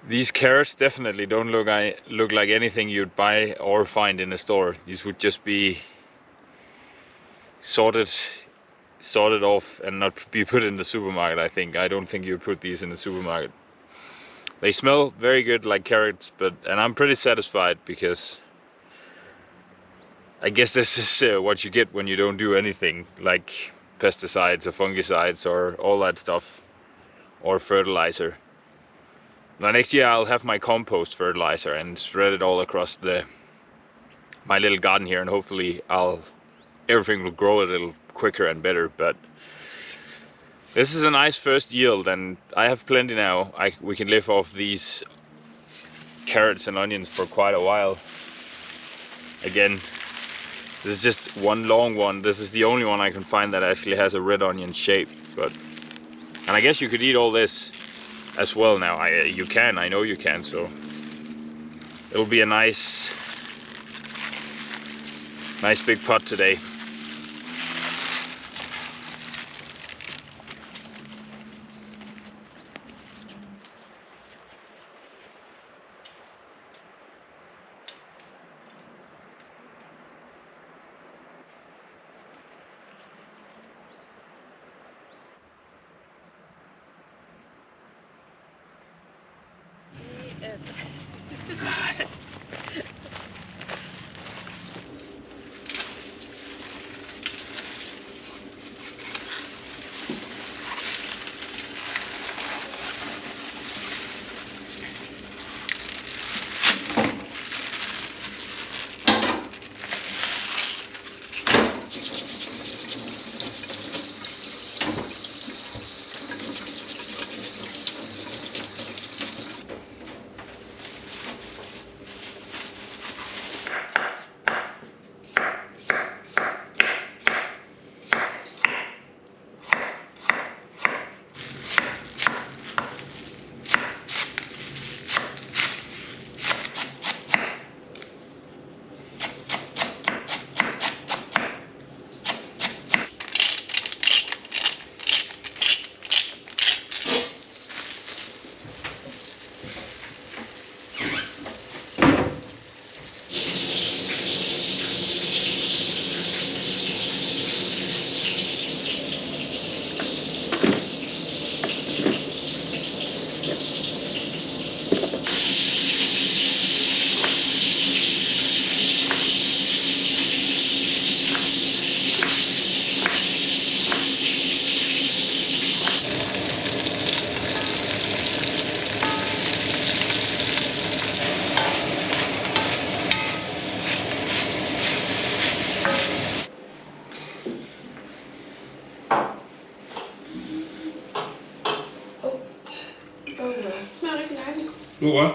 These carrots definitely don't look like anything you'd buy or find in a store. These would just be sorted off and not be put in the supermarket. I don't think you'd put these in the supermarket. They smell very good like carrots, and I'm pretty satisfied because I guess this is what you get when you don't do anything like pesticides or fungicides or all that stuff, or fertilizer. Now next year I'll have my compost fertilizer and spread it all across my little garden here, and hopefully everything will grow a little quicker and better. But this is a nice first yield, and I have plenty now. We can live off these carrots and onions for quite a while. Again, this is just one long one. This is the only one I can find that actually has a red onion shape. And I guess you could eat all this as well now. I know you can, so it'll be a nice big pot today. Smager rigtig dejligt. Hvad?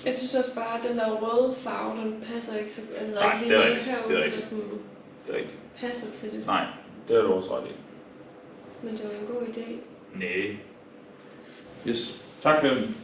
Jeg synes også bare, at den der røde farve, den passer ikke så... Altså, der er Nej, ikke det er lige noget rigtigt. herude, Det er rigtigt. der sådan Det er rigtigt. passer til det. Nej, det er du også ret i. Men det var en god idé. Nej. Yes. Tak for det.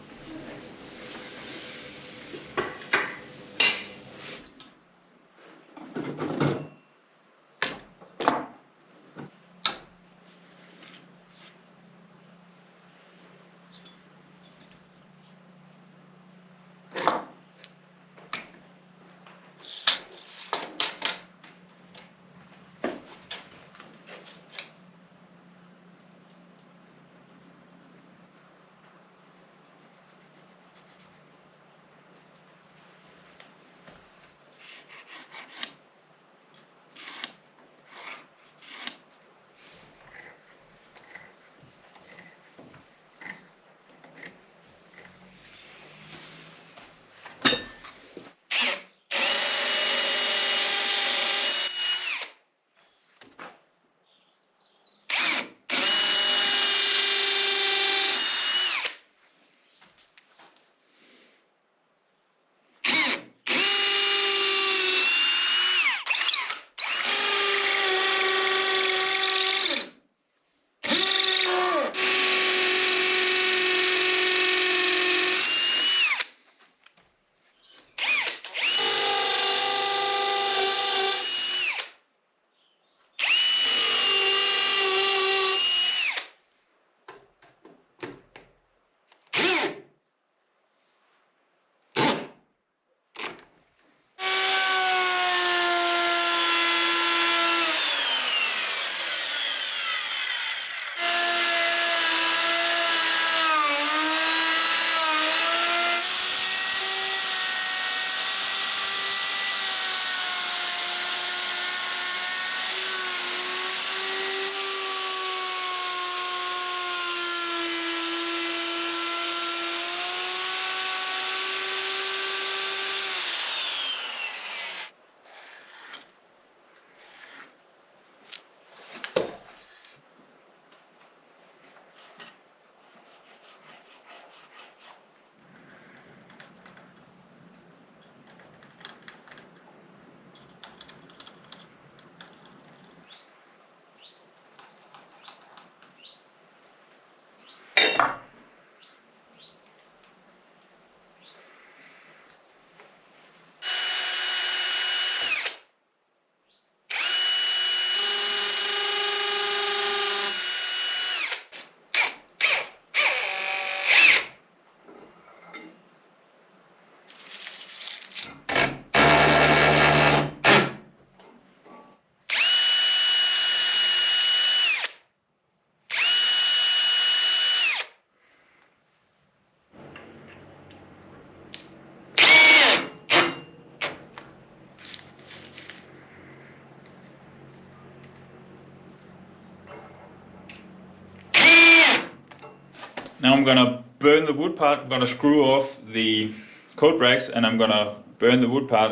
Now I'm gonna burn the wood part. I'm gonna screw off the coat racks and I'm gonna burn the wood part,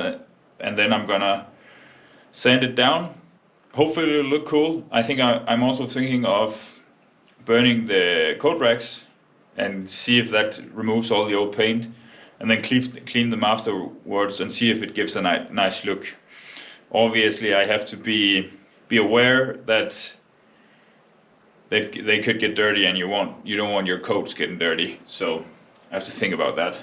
and then I'm gonna sand it down. Hopefully it'll look cool. I think I'm also thinking of burning the coat racks and see if that removes all the old paint, and then clean them afterwards and see if it gives a nice look. Obviously I have to be aware that they could get dirty, and you don't want your coats getting dirty, so I have to think about that.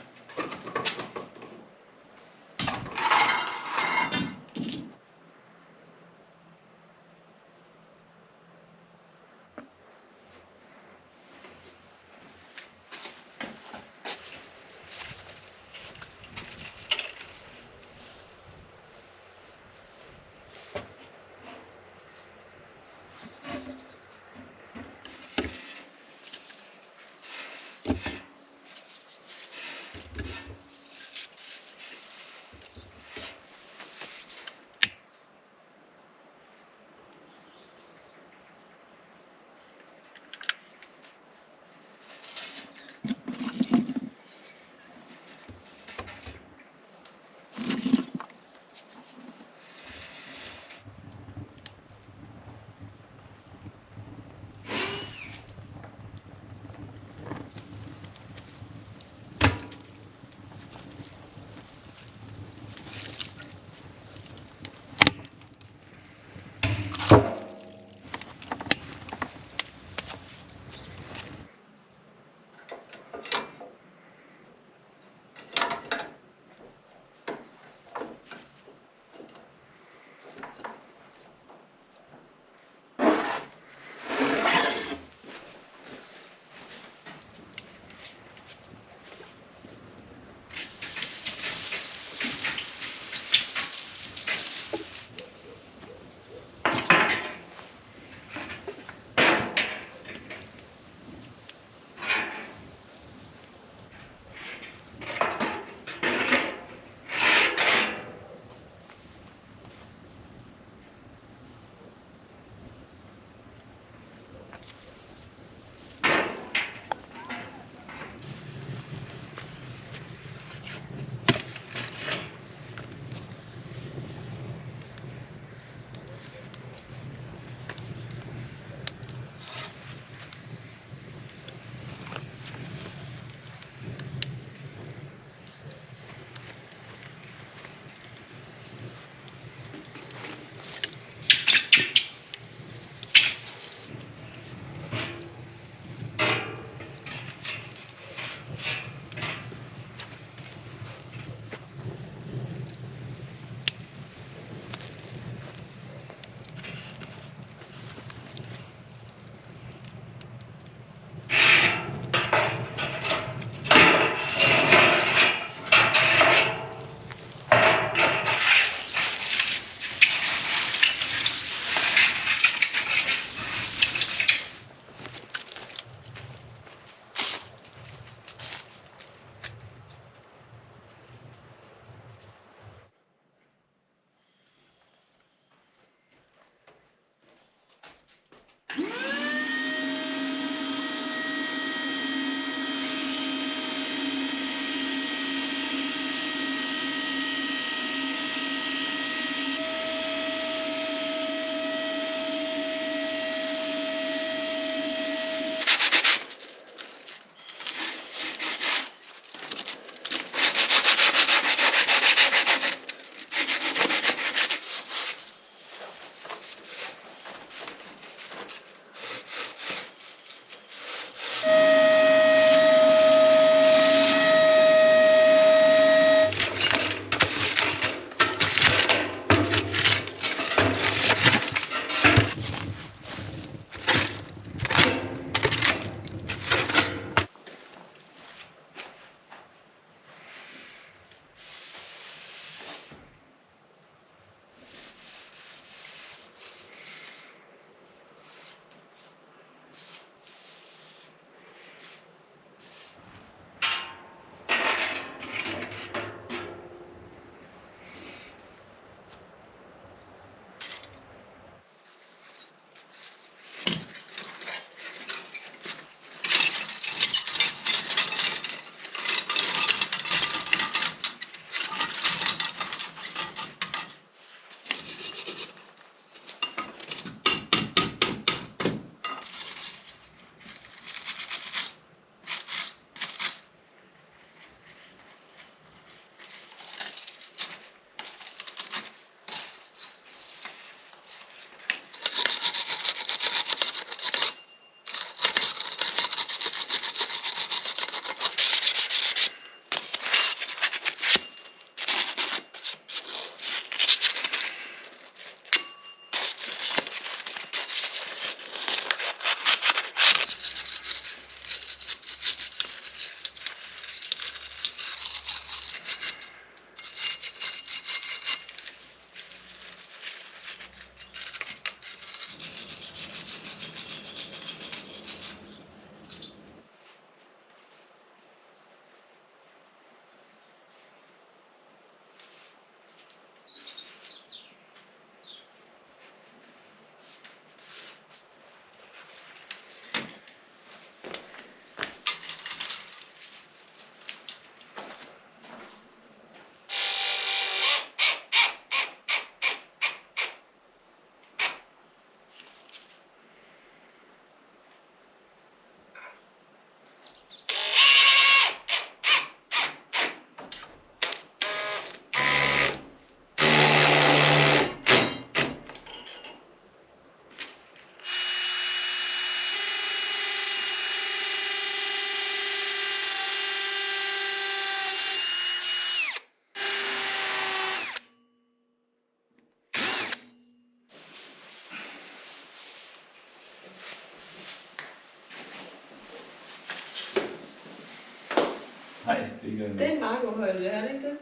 kigger jeg Det er en meget god højde, det er det ikke det?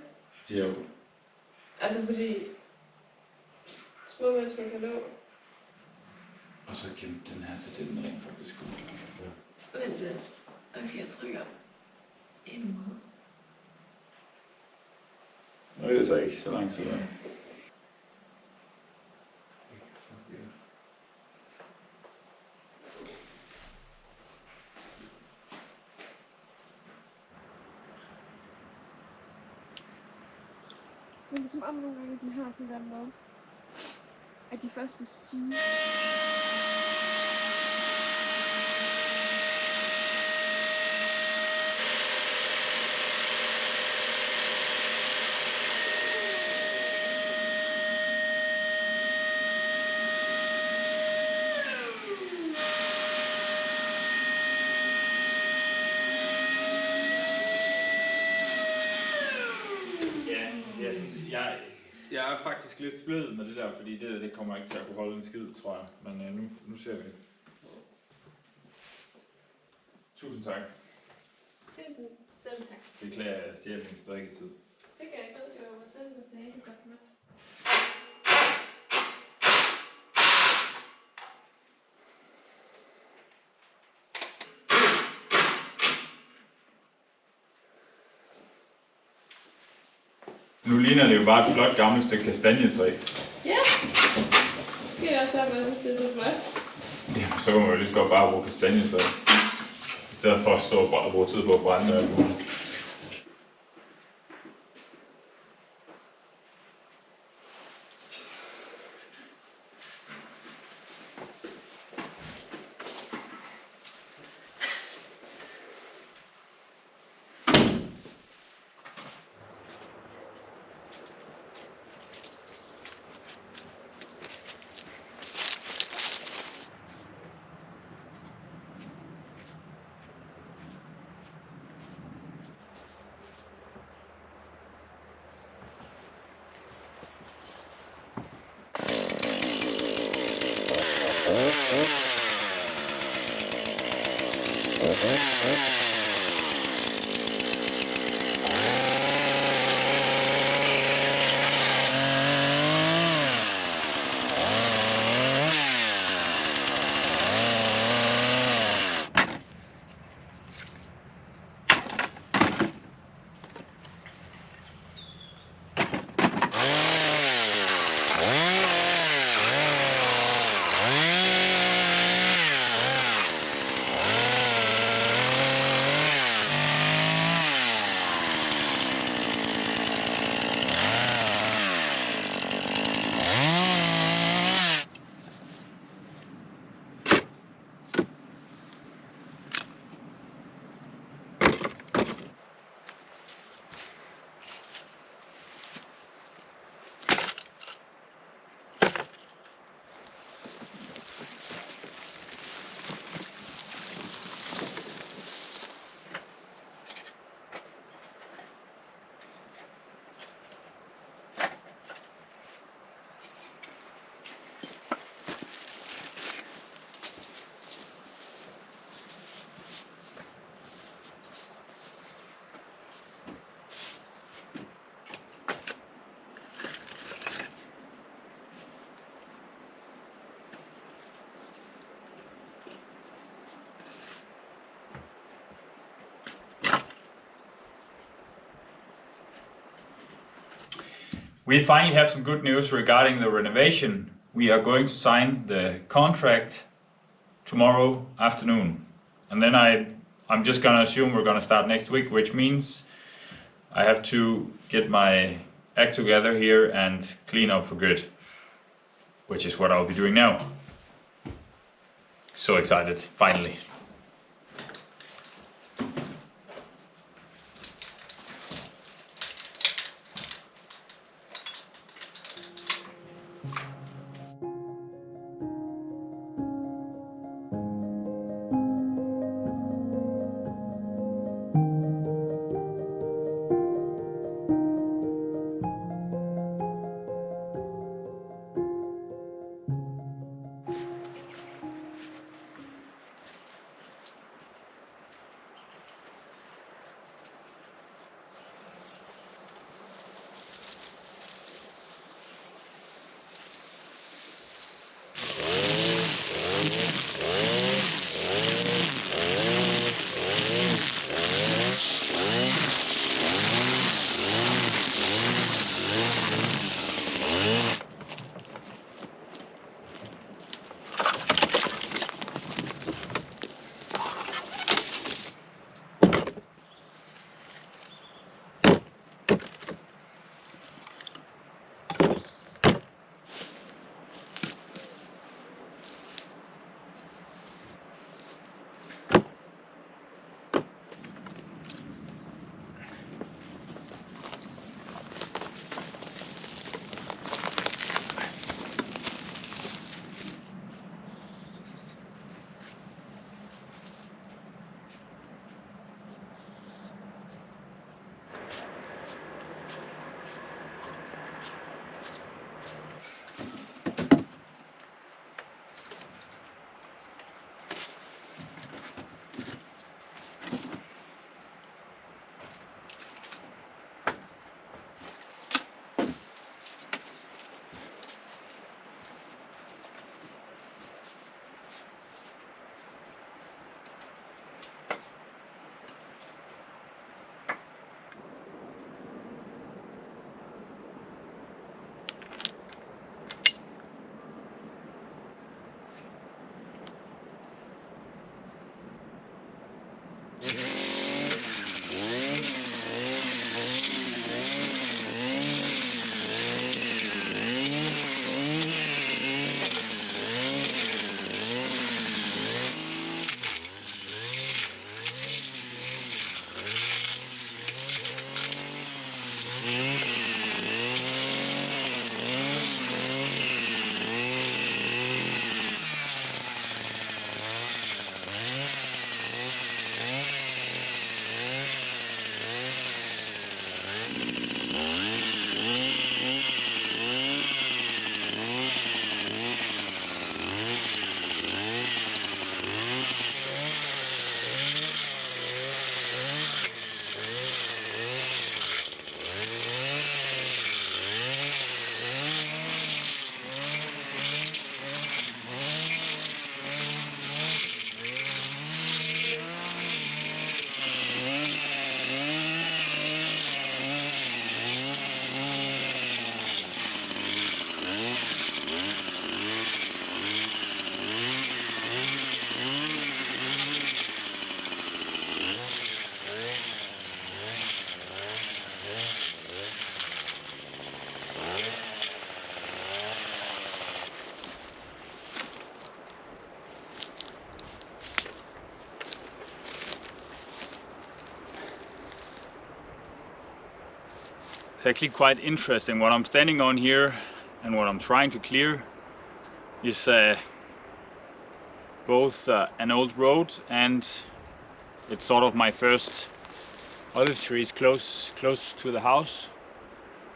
Jo. Altså fordi små mennesker kan nå. Og så kan den her til den rent faktisk gå. Ja. Vent lidt. Okay, jeg trykker indad. Nu er det så ikke så lang tid. Men det er som om nogle gange, de har sådan der med, at de først vil sige. Jeg er faktisk lidt splittet med det der, fordi det kommer ikke til at kunne holde en skid, tror jeg. Men nu ser vi det. Tusind tak. Tusind selv tak. Beklager, at jeg stjæler din strikketid. Det kan jeg godt, det var mig selv, der sagde det godt med. Nu ligner det jo bare et flot gammelt stykke kastanjetræ. Ja, måske er også derfor, jeg synes, det er så flot. Ja, så kan man jo lige så godt bare bruge kastanjetræ. I stedet for at stå og bruge tid på at brænde og alt muligt. We finally have some good news regarding the renovation. We are going to sign the contract tomorrow afternoon. And then I'm just gonna assume we're gonna start next week, which means I have to get my act together here and clean up for good, which is what I'll be doing now. So excited, finally. actually quite interesting. What I'm standing on here and what I'm trying to clear is both an old road, and it's sort of my first olive trees close to the house.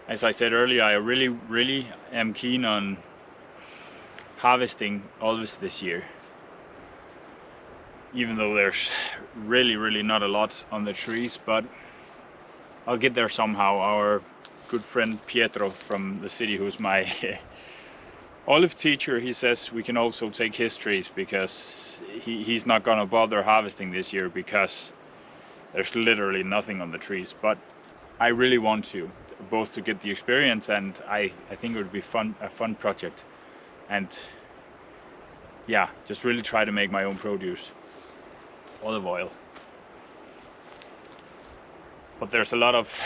As I said earlier, I really am keen on harvesting olives this year, even though there's really not a lot on the trees, but I'll get there somehow. Our good friend Pietro from the city, who's my olive teacher, he says we can also take his trees, because he's not gonna bother harvesting this year because there's literally nothing on the trees. But I really want to, both to get the experience, and I think it would be a fun project, and yeah, just really try to make my own produce, olive oil. But there's a lot of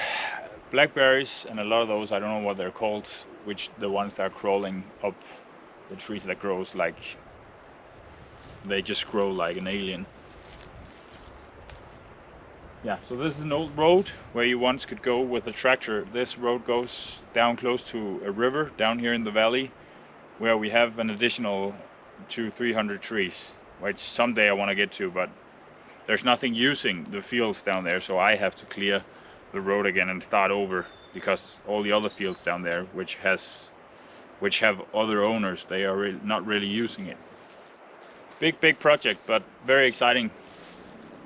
blackberries, and a lot of those, I don't know what they're called, which the ones that are crawling up the trees, that grows like, they just grow like an alien. Yeah, so this is an old road where you once could go with a tractor. This road goes down close to a river down here in the valley, where we have an additional 200-300 trees, which someday I want to get to, but there's nothing using the fields down there, so I have to clear the road again and start over, because all the other fields down there, which have other owners, they are not really using it. Big project, but very exciting.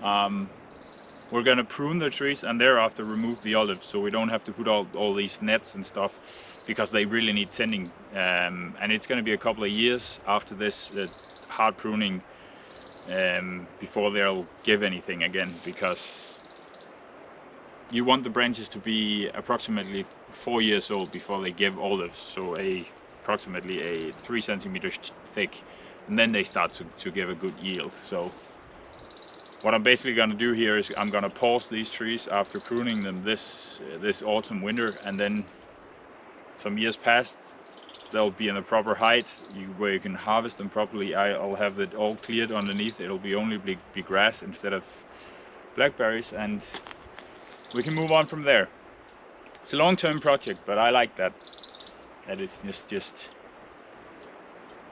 We're gonna prune the trees and thereafter remove the olives, so we don't have to put all these nets and stuff, because they really need tending. And it's gonna be a couple of years after this hard pruning before they'll give anything again, because you want the branches to be approximately 4 years old before they give olives, so approximately a 3 centimeters thick, and then they start to give a good yield. So what I'm basically going to do here is I'm going to pause these trees after pruning them this autumn, winter, and then some years past they'll be in the proper height where you can harvest them properly. I'll have it all cleared underneath. It'll be only be grass instead of blackberries, and we can move on from there. It's a long-term project, but I like that it's just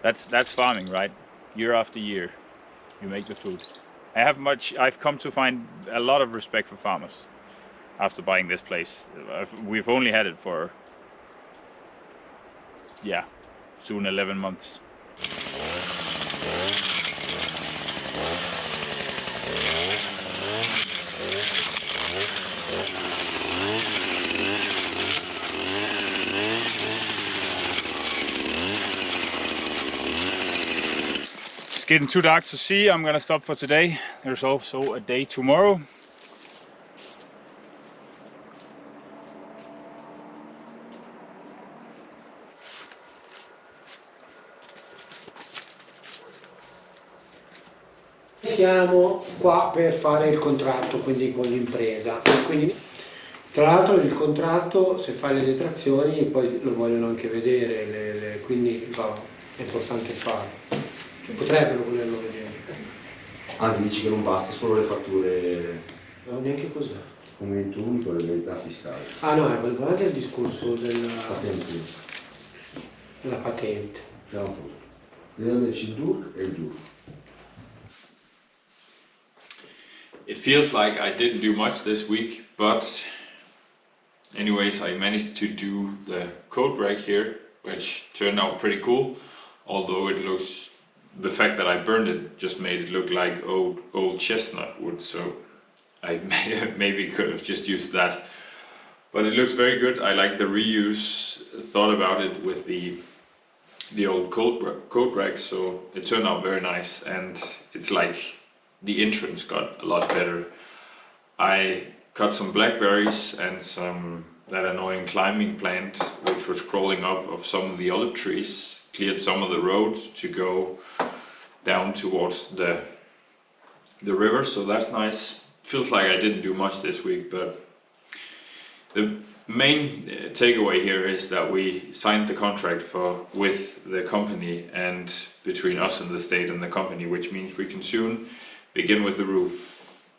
that's farming, right? Year after year you make the food. I've come to find a lot of respect for farmers after buying this place. We've only had it for, yeah, soon 11 months. It's getting too dark to see. I'm gonna stop for today. There's also a day tomorrow. Siamo qua per fare il contratto, quindi con l'impresa. Quindi, tra l'altro il contratto, se fai le detrazioni, poi lo vogliono anche vedere, quindi è importante farlo. Potrebbero volerlo vedere. Ah, si dice che non basta solo le fatture. Non neanche cos'è. Documento unico e l'eredità fiscale. Ah no, è guardate il discorso della patente. Abbiamo posto. Deve averci il DURC e il DURC. It feels like I didn't do much this week, but anyways, I managed to do the coat rack here, which turned out pretty cool. Although the fact that I burned it just made it look like old chestnut wood, so I maybe could have just used that. But it looks very good. I like the reuse thought about it with the old coat rack, so it turned out very nice, and it's like the entrance got a lot better. I cut some blackberries and that annoying climbing plant which was crawling up of some of the olive trees, cleared some of the road to go down towards the river, so that's nice. Feels like I didn't do much this week, but the main takeaway here is that we signed the contract with the company, and between us and the state and the company, which means we can soon begin with the roof.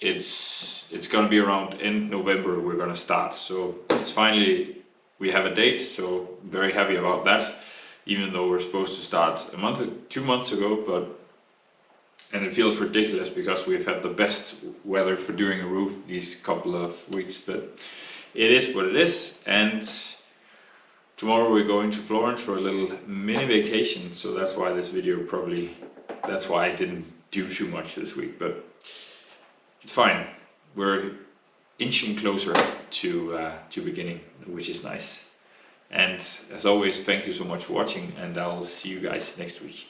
it's gonna be around end November we're gonna start. So it's finally, we have a date, so very happy about that. Even though we're supposed to start 2 months ago, and it feels ridiculous because we've had the best weather for doing a roof these couple of weeks, but it is what it is. And tomorrow we're going to Florence for a little mini vacation, so that's why this video that's why I didn't do too much this week, but it's fine. We're inching closer to beginning, which is nice. And as always, thank you so much for watching, and I'll see you guys next week.